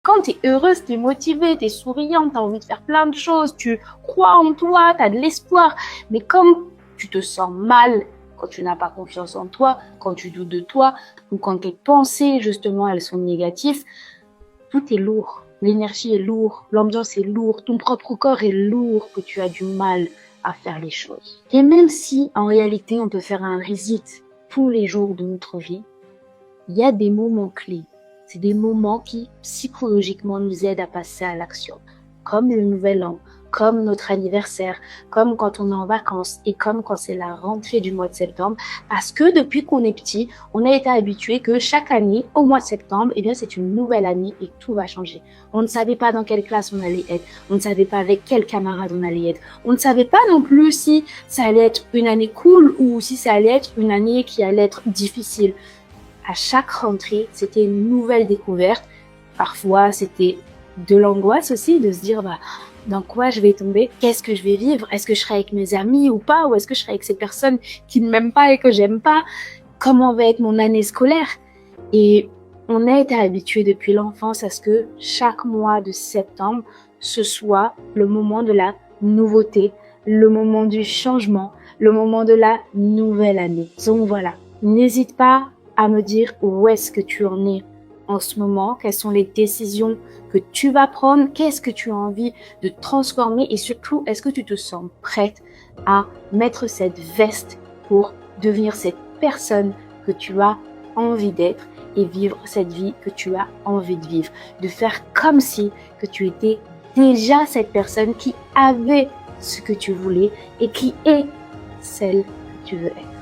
Quand tu es heureuse, tu es motivée, tu es souriante, tu as envie de faire plein de choses, tu crois en toi, tu as de l'espoir. Mais comme tu te sens mal, quand tu n'as pas confiance en toi, quand tu doutes de toi, ou quand tes pensées, justement, elles sont négatives, tout est lourd. L'énergie est lourde, l'ambiance est lourde, ton propre corps est lourd, que tu as du mal à faire les choses. Et même si, en réalité, on peut faire un reset tous les jours de notre vie, il y a des moments clés. C'est des moments qui, psychologiquement, nous aident à passer à l'action. Comme le nouvel an, comme notre anniversaire, comme quand on est en vacances et comme quand c'est la rentrée du mois de septembre. Parce que depuis qu'on est petit, on a été habitué que chaque année, au mois de septembre, eh bien, c'est une nouvelle année et tout va changer. On ne savait pas dans quelle classe on allait être. On ne savait pas avec quel camarade on allait être. On ne savait pas non plus si ça allait être une année cool ou si ça allait être une année qui allait être difficile. À chaque rentrée, c'était une nouvelle découverte. Parfois, c'était de l'angoisse aussi, de se dire, dans quoi je vais tomber? Qu'est-ce que je vais vivre? Est-ce que je serai avec mes amis ou pas? Ou est-ce que je serai avec ces personnes qui ne m'aiment pas et que j'aime pas? Comment va être mon année scolaire? Et on a été habitué depuis l'enfance à ce que chaque mois de septembre, ce soit le moment de la nouveauté, le moment du changement, le moment de la nouvelle année. Donc voilà, n'hésite pas à me dire où est-ce que tu en es en ce moment, quelles sont les décisions que tu vas prendre, qu'est-ce que tu as envie de transformer et surtout, est-ce que tu te sens prête à mettre cette veste pour devenir cette personne que tu as envie d'être et vivre cette vie que tu as envie de vivre, de faire comme si que tu étais déjà cette personne qui avait ce que tu voulais et qui est celle que tu veux être.